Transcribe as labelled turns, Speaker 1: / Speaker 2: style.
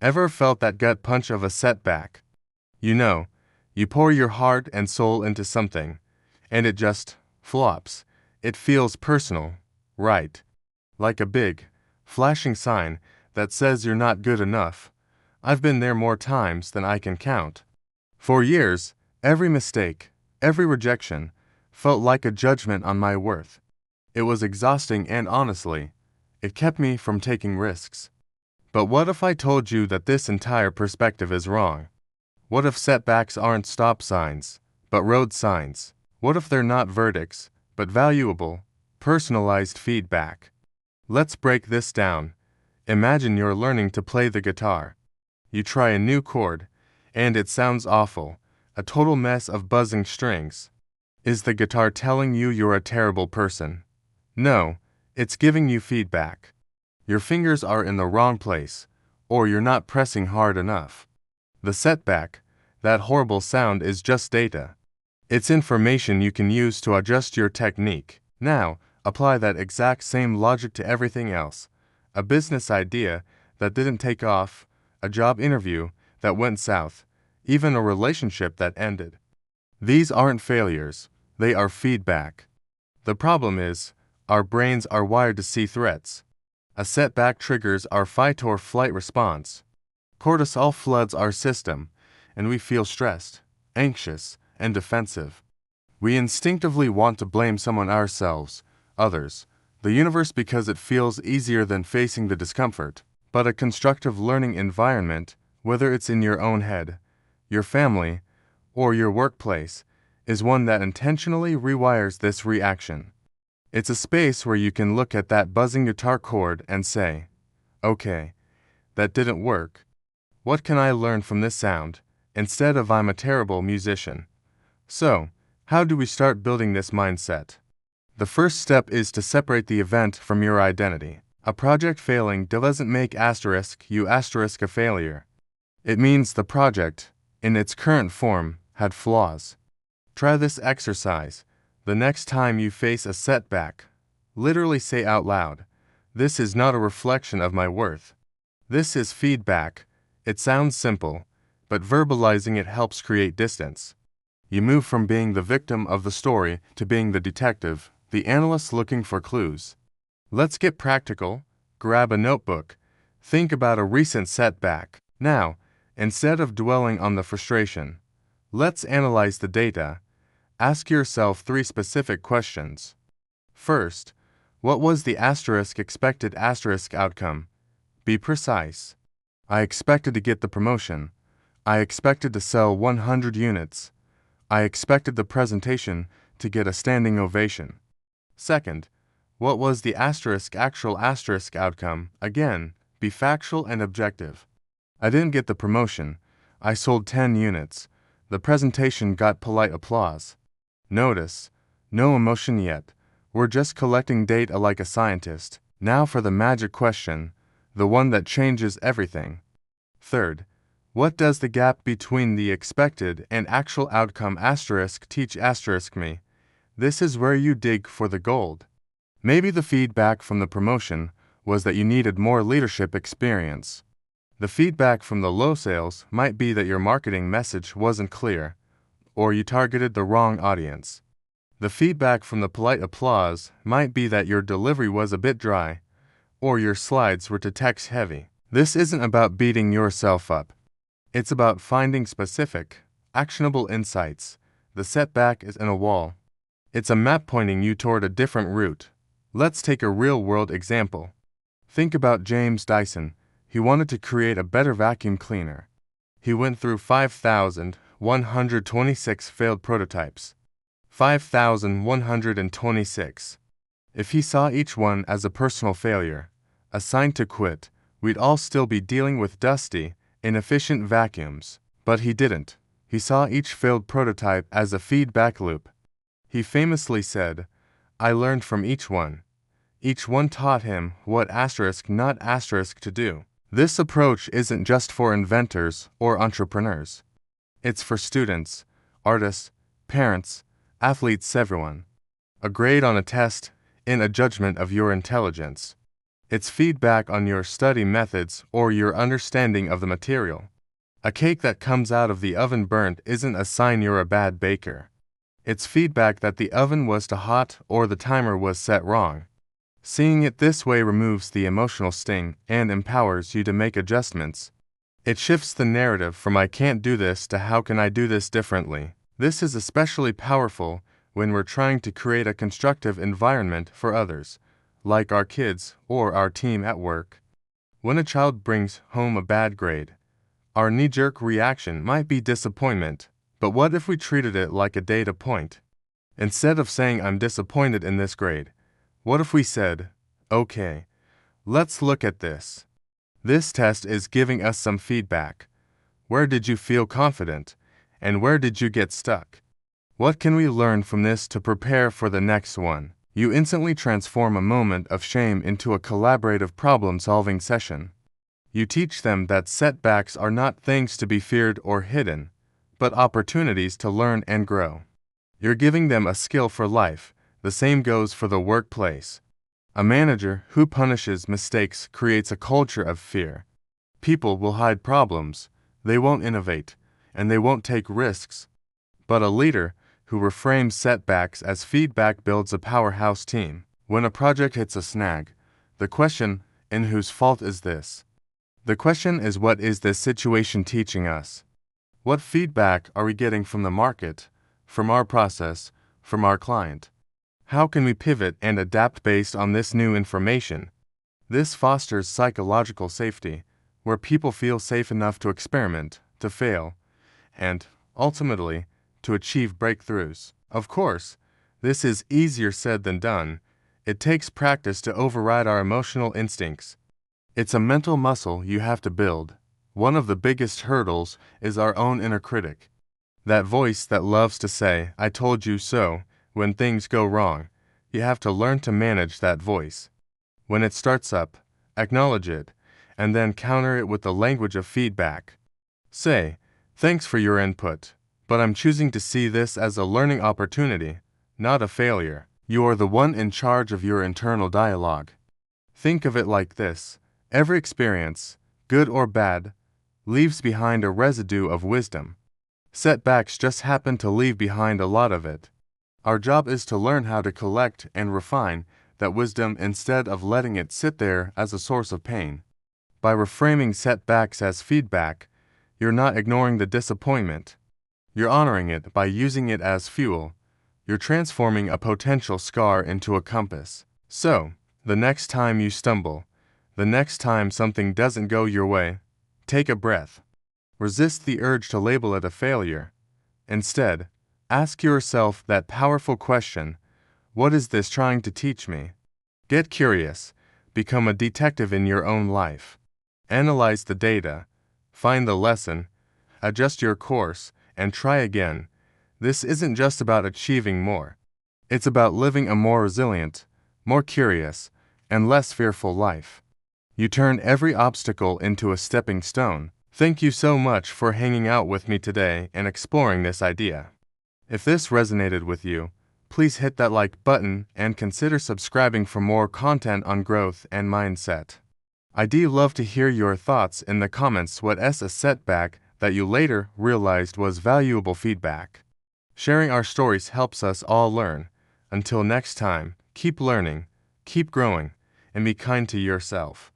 Speaker 1: Ever felt that gut punch of a setback? You know, you pour your heart and soul into something, and it just flops. It feels personal, right? Like a big, flashing sign that says you're not good enough. I've been there more times than I can count. For years, every mistake, every rejection, felt like a judgment on my worth. It was exhausting and honestly, it kept me from taking risks. But what if I told you that this entire perspective is wrong? What if setbacks aren't stop signs, but road signs? What if they're not verdicts, but valuable, personalized feedback? Let's break this down. Imagine you're learning to play the guitar. You try a new chord, and it sounds awful, a total mess of buzzing strings. Is the guitar telling you you're a terrible person? No, it's giving you feedback. Your fingers are in the wrong place, or you're not pressing hard enough. The setback, that horrible sound, is just data. It's information you can use to adjust your technique. Now, apply that exact same logic to everything else. A business idea that didn't take off, a job interview that went south, even a relationship that ended. These aren't failures, they are feedback. The problem is, our brains are wired to see threats. A setback triggers our fight or flight response. Cortisol floods our system, and we feel stressed, anxious, and defensive. We instinctively want to blame someone, ourselves, others, the universe, because it feels easier than facing the discomfort. But a constructive learning environment, whether it's in your own head, your family, or your workplace, is one that intentionally rewires this reaction. It's a space where you can look at that buzzing guitar chord and say, okay, that didn't work. What can I learn from this sound, instead of I'm a terrible musician? So, how do we start building this mindset? The first step is to separate the event from your identity. A project failing doesn't make you a failure. It means the project, in its current form, had flaws. Try this exercise. The next time you face a setback, literally say out loud, "This is not a reflection of my worth. This is feedback." It sounds simple, but verbalizing it helps create distance. You move from being the victim of the story to being the detective, the analyst looking for clues. Let's get practical. Grab a notebook. Think about a recent setback. Now, instead of dwelling on the frustration, let's analyze the data. Ask yourself 3 specific questions. First, what was the expected outcome? Be precise. I expected to get the promotion. I expected to sell 100 units. I expected the presentation to get a standing ovation. Second, what was the actual outcome? Again, be factual and objective. I didn't get the promotion. I sold 10 units. The presentation got polite applause. Notice, no emotion yet. We're just collecting data like a scientist. Now for the magic question, the one that changes everything. Third, what does the gap between the expected and actual outcome teach me? This is where you dig for the gold. Maybe the feedback from the promotion was that you needed more leadership experience. The feedback from the low sales might be that your marketing message wasn't clear, or you targeted the wrong audience. The feedback from the polite applause might be that your delivery was a bit dry, or your slides were too text heavy. This isn't about beating yourself up. It's about finding specific, actionable insights. The setback is in a wall. It's a map pointing you toward a different route. Let's take a real-world example. Think about James Dyson. He wanted to create a better vacuum cleaner. He went through 5,126 failed prototypes. 5,126. If he saw each one as a personal failure, a sign to quit, we'd all still be dealing with dusty, inefficient vacuums. But he didn't. He saw each failed prototype as a feedback loop. He famously said, "I learned from each one." Each one taught him what not to do. This approach isn't just for inventors or entrepreneurs. It's for students, artists, parents, athletes, everyone. A grade on a test in a judgment of your intelligence. It's feedback on your study methods or your understanding of the material. A cake that comes out of the oven burnt isn't a sign you're a bad baker. It's feedback that the oven was too hot or the timer was set wrong. Seeing it this way removes the emotional sting and empowers you to make adjustments. It shifts the narrative from "I can't do this" to "How can I do this differently?" This is especially powerful when we're trying to create a constructive environment for others, like our kids or our team at work. When a child brings home a bad grade, our knee-jerk reaction might be disappointment, but what if we treated it like a data point? Instead of saying "I'm disappointed in this grade," what if we said, "Okay, let's look at this. This test is giving us some feedback. Where did you feel confident? And where did you get stuck? What can we learn from this to prepare for the next one?" You instantly transform a moment of shame into a collaborative problem-solving session. You teach them that setbacks are not things to be feared or hidden, but opportunities to learn and grow. You're giving them a skill for life. The same goes for the workplace. A manager who punishes mistakes creates a culture of fear. People will hide problems, they won't innovate, and they won't take risks. But a leader who reframes setbacks as feedback builds a powerhouse team. When a project hits a snag, the question, "And whose fault is this?" The question is, what is this situation teaching us? What feedback are we getting from the market, from our process, from our client? How can we pivot and adapt based on this new information? This fosters psychological safety, where people feel safe enough to experiment, to fail, and, ultimately, to achieve breakthroughs. Of course, this is easier said than done. It takes practice to override our emotional instincts. It's a mental muscle you have to build. One of the biggest hurdles is our own inner critic. That voice that loves to say, "I told you so," when things go wrong. You have to learn to manage that voice. When it starts up, acknowledge it, and then counter it with the language of feedback. Say, "Thanks for your input, but I'm choosing to see this as a learning opportunity, not a failure." You are the one in charge of your internal dialogue. Think of it like this: every experience, good or bad, leaves behind a residue of wisdom. Setbacks just happen to leave behind a lot of it. Our job is to learn how to collect and refine that wisdom instead of letting it sit there as a source of pain. By reframing setbacks as feedback, you're not ignoring the disappointment. You're honoring it by using it as fuel. You're transforming a potential scar into a compass. So, the next time you stumble, the next time something doesn't go your way, take a breath. Resist the urge to label it a failure. Instead, ask yourself that powerful question: what is this trying to teach me? Get curious. Become a detective in your own life. Analyze the data. Find the lesson. Adjust your course, and try again. This isn't just about achieving more. It's about living a more resilient, more curious, and less fearful life. You turn every obstacle into a stepping stone. Thank you so much for hanging out with me today and exploring this idea. If this resonated with you, please hit that like button and consider subscribing for more content on growth and mindset. I'd love to hear your thoughts in the comments. What's a setback that you later realized was valuable feedback? Sharing our stories helps us all learn. Until next time, keep learning, keep growing, and be kind to yourself.